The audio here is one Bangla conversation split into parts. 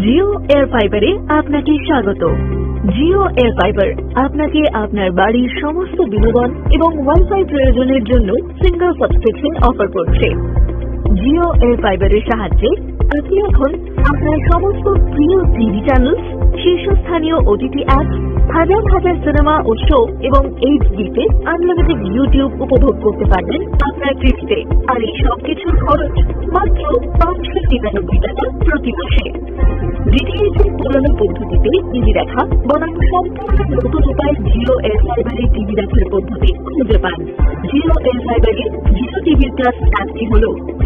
জিও এয়ার ফাইবারে আপনাকে স্বাগত। জিও এয়ার ফাইবার আপনাকে আপনার বাড়ির সমস্ত বিনোদন এবং ওয়াইফাই প্রয়োজনের জন্য সিঙ্গেল সাবস্ক্রিপশন অফার করছে। জিও এয়ার ফাইবারের সাহায্যে আপনি এখন আপনার সমস্ত প্রিয় টিভি চ্যানেল, শীর্ষস্থানীয় ওটিটি অ্যাপ, হাজার হাজার সিনেমা ও শো এবং এইচডিতে আনলিমিটেড ইউটিউব উপভোগ করতে পারবেন আপনার টিভিতে। আর এই সবকিছুর খরচ মাত্র 599 টাকা প্রতি মাসে। ডিটিএইচ এর পুরনো পদ্ধতিতে টিভি দেখা বনাম সম্পূর্ণ নতুন উপায় জিও এয়ার ফাইবারের টিভি দেখার পদ্ধতি খুঁজে পান। জিও এয়ার ফাইবারের জিও টিভি প্লাস অ্যাপটি হল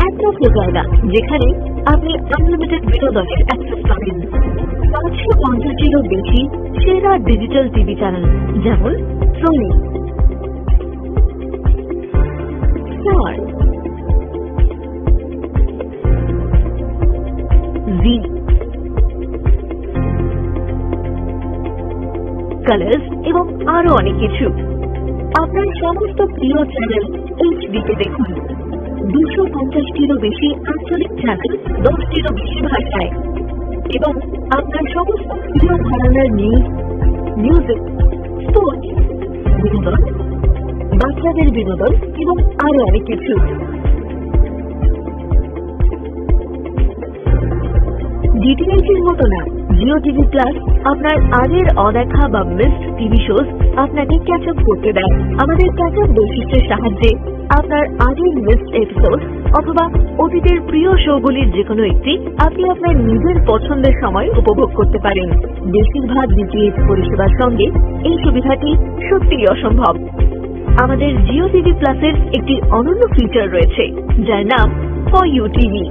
একমাত্র জায়গা যেখানে আপনি আনলিমিটেড বিনোদনের অ্যাক্সেস পাবেন। 550-এরও বেশি সেরা ডিজিটাল টিভি চ্যানেল যেমন সোনি, স্টার, জি, কালার্স এবং আরো অনেক কিছু। আপনার সমস্ত প্রিয় চ্যানেল এইচডিতে দেখুন। 250-টিরও বেশি আঞ্চলিক চ্যানেল 10-টিরও বেশি ভাষায় এবং আপনার সমস্ত প্রিয় ধরনের নিউজ, মিউজিক, স্পোর্টস, বিনোদন, বাচ্চাদের বিনোদন এবং আরো অনেক কিছু। ডিটিএইচ এর মতো না, জিও টিভি প্লাস আপনার আগের অদেখা বা মিসড টিভি শোজ আপনাকে ক্যাচ আপ করতে দেয়। আমাদের ক্যাচ আপ বৈশিষ্ট্যের সাহায্যে আপনার আগের মিসড এপিসোড অথবা অতীতের প্রিয় শোগুলির যে কোনো একটি আপনি আপনার নিজের পছন্দের সময় উপভোগ করতে পারেন। বেশিরভাগ ডিটিএইচ পরিষেবার সঙ্গে এই সুবিধাটি সত্যিই অসম্ভব। আমাদের জিও টিভি প্লাসের একটি অনন্য ফিচার রয়েছে যার নাম ফর ইউ টিভি।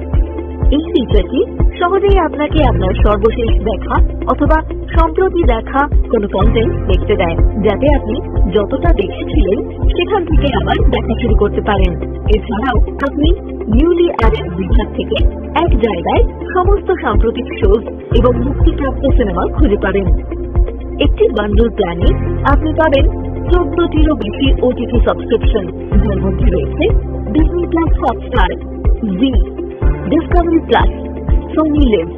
এই ফিচারটি সহজেই আপনাকে আপনার সর্বশেষ দেখা অথবা সম্প্রতি দেখা কোনো কন্টেন্ট দেখতে দেয়, যাতে আপনি যতটা দেখেছিলেন সেখান থেকে আবার দেখা শুরু করতে পারেন। এছাড়াও আপনি নিউলি অ্যাডেড বিভাগ থেকে এক জায়গায় সমস্ত সাম্প্রতিক শোজ এবং মুক্তিপ্রাপ্ত সিনেমা খুঁজে পাবেন। একটি বান্ডল প্ল্যানে আপনি পাবেন 14-টিরও বেশি ওটিটি সাবস্ক্রিপশন, যার মধ্যে রয়েছে ডিজনি প্লাস, হটস্টার, জি, ডিসকভারি প্লাস, সোনি লিভ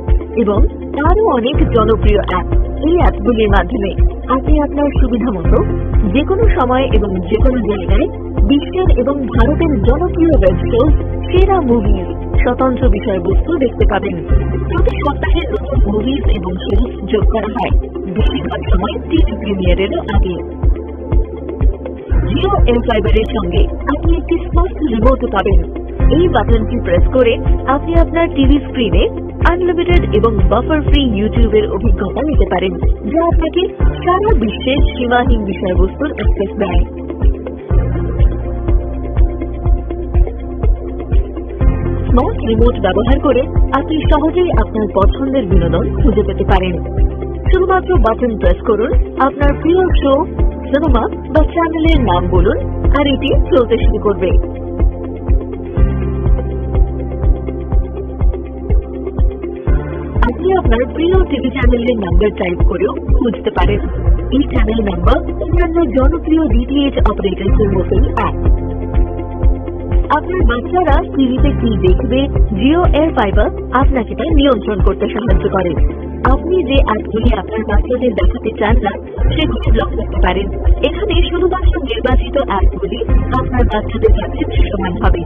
এবং আরো অনেক জনপ্রিয় অ্যাপ। এই অ্যাপগুলির মাধ্যমে আপনি আপনার সুবিধা মতো যে কোনো সময় এবং যে কোনো জায়গায় বিশ্বের এবং ভারতের জনপ্রিয় ওয়েব শো, সেরা মুভিজ, স্বতন্ত্র বিষয়বস্তু দেখতে পাবেন। প্রতি সপ্তাহে নতুন মুভিজ এবং সিরিজ যোগ করা হয়, বেশিরভাগ সময় টিভি প্রিমিয়ারেরও আগে। জিও এয়ার ফাইবারের সঙ্গে আপনি একটি স্মার্ট রিমোটও পাবেন। এই বাটনটি প্রেস করে আপনি আপনার টিভি স্ক্রিনে আনলিমিটেড এবং বাফার ফ্রি ইউটিউবের অভিজ্ঞতা নিতে পারেন, যা আপনাকে সারা বিশ্বের সীমাহীন বিষয়বস্তুর অ্যাক্সেস দেয়। স্মার্ট রিমোট ব্যবহার করে আপনি সহজেই আপনার পছন্দের বিনোদন খুঁজে পেতে পারেন। শুধুমাত্র বাটন প্রেস করুন, আপনার প্রিয় শো, সিনেমা বা চ্যানেলের নাম বলুন আর এটি চলতে শুরু করবে। আপনি আপনার প্রিয় টিভি চ্যানেলের নাম্বার টাইপ করেও খুঁজতে পারেন। এই চ্যানেল নাম্বার অন্যান্য জনপ্রিয় ডিটিএইচ অপারেটরদের মতোই এক। আপনার বাচ্চারা টিভিতে কি দেখবে, জিও এয়ার ফাইবার আপনাকে তা নিয়ন্ত্রণ করতে সাহায্য করে। আপনি যে অ্যাপগুলি আপনার বাচ্চাদের দেখাতে চান না সেগুলি ব্লক করতে পারেন। এখানে শুধুমাত্র নির্বাচিত অ্যাপগুলি আপনার বাচ্চাদের কাছে দৃশ্যমান হবে।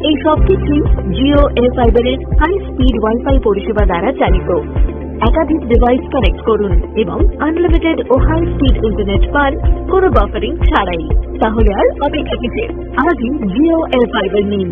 এই সবকিছুই জিও এয়ার ফাইবারের হাই স্পিড ওয়াইফাই পরিষেবা দ্বারা চালিত। একাধিক ডিভাইস কানেক্ট করুন এবং আনলিমিটেড ও হাই স্পিড ইন্টারনেট পান কোনো বাফারিং ছাড়াই। তাহলে আর অপেক্ষা কিসের? আজই জিও এয়ার ফাইবার নিন।